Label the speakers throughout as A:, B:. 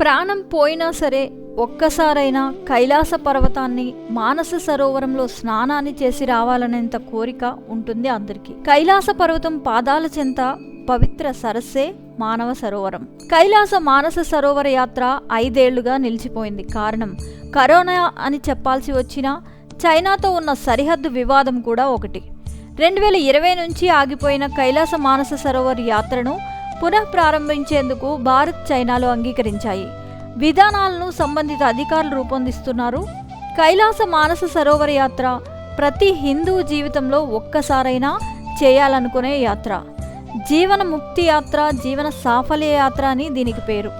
A: ప్రాణం పోయినా సరే ఒక్కసారైనా కైలాస పర్వతాన్ని, మానస సరోవరంలో స్నానాన్ని చేసి రావాలనేంత కోరిక ఉంటుంది అందరికీ. కైలాస పర్వతం పాదాల చెంత పవిత్ర సరస్సే మానవ సరోవరం. కైలాస మానస సరోవర యాత్ర 5 ఏళ్లుగా నిలిచిపోయింది. కారణం కరోనా అని చెప్పాల్సి వచ్చినా చైనాతో ఉన్న సరిహద్దు వివాదం కూడా ఒకటి. 2020 నుంచి ఆగిపోయిన కైలాస మానస సరోవర్ యాత్రను పునః ప్రారంభించేందుకు భారత్, చైనాలు అంగీకరించాయి. విధానాలను సంబంధిత అధికారులు రూపొందిస్తున్నారు. కైలాస మానస సరోవర యాత్ర ప్రతి హిందువు జీవితంలో ఒక్కసారైనా చేయాలనుకునే యాత్ర. జీవన ముక్తి యాత్ర, జీవన సాఫల్య యాత్ర అని దీనికి పేరు.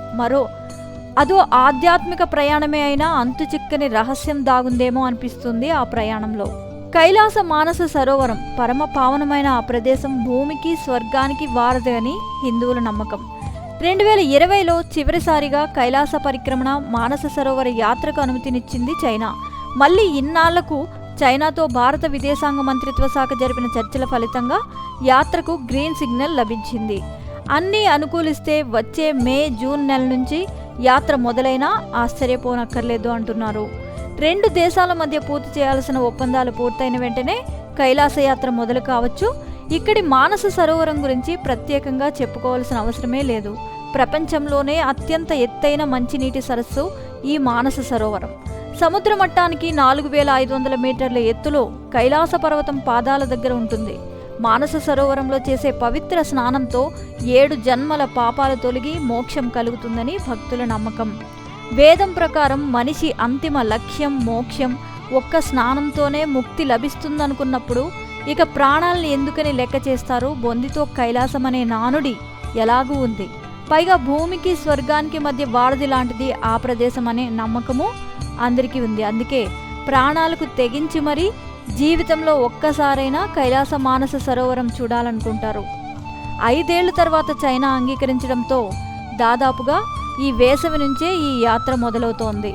A: అదో ఆధ్యాత్మిక ప్రయాణమే అయినా అంతు చిక్కని రహస్యం దాగుందేమో అనిపిస్తుంది ఆ ప్రయాణంలో. కైలాస మానస సరోవరం పరమ పావనమైన ఆ ప్రదేశం భూమికి, స్వర్గానికి వారధి అని హిందువుల నమ్మకం. 2020లో చివరిసారిగా కైలాస పరిక్రమణ, మానస సరోవర యాత్రకు అనుమతినిచ్చింది చైనా. మళ్ళీ ఇన్నాళ్లకు చైనాతో భారత విదేశాంగ మంత్రిత్వ శాఖ జరిపిన చర్చల ఫలితంగా యాత్రకు గ్రీన్ సిగ్నల్ లభించింది. అన్నీ అనుకూలిస్తే వచ్చే మే, జూన్ నెల నుంచి యాత్ర మొదలైనా ఆశ్చర్యపోనక్కర్లేదు అంటున్నారు. 2 దేశాల మధ్య పూర్తి చేయాల్సిన ఒప్పందాలు పూర్తయిన వెంటనే కైలాస యాత్ర మొదలు కావచ్చు. ఇక్కడి మానస సరోవరం గురించి ప్రత్యేకంగా చెప్పుకోవాల్సిన అవసరమే లేదు. ప్రపంచంలోనే అత్యంత ఎత్తైన మంచినీటి సరస్సు ఈ మానస సరోవరం. సముద్ర మట్టానికి 4500 మీటర్ల ఎత్తులో కైలాస పర్వతం పాదాల దగ్గర ఉంటుంది. మానస సరోవరంలో చేసే పవిత్ర స్నానంతో 7 జన్మల పాపాలు తొలగి మోక్షం కలుగుతుందని భక్తుల నమ్మకం. వేదం ప్రకారం మనిషి అంతిమ లక్ష్యం మోక్షం. ఒక్క స్నానంతోనే ముక్తి లభిస్తుందనుకున్నప్పుడు ఇక ప్రాణాలను ఎందుకని లెక్క చేస్తారు? బొందితో కైలాసం అనే నానుడి ఎలాగూ ఉంది. పైగా భూమికి, స్వర్గానికి మధ్య వారధి లాంటిది ఆ ప్రదేశం అనే నమ్మకము అందరికీ ఉంది. అందుకే ప్రాణాలకు తెగించి మరీ జీవితంలో ఒక్కసారైనా కైలాస మానస సరోవరం చూడాలనుకుంటారు. 5 ఏళ్ల తర్వాత చైనా అంగీకరించడంతో దాదాపుగా ఈ వేసవి నుంచే ఈ యాత్ర మొదలవుతోంది.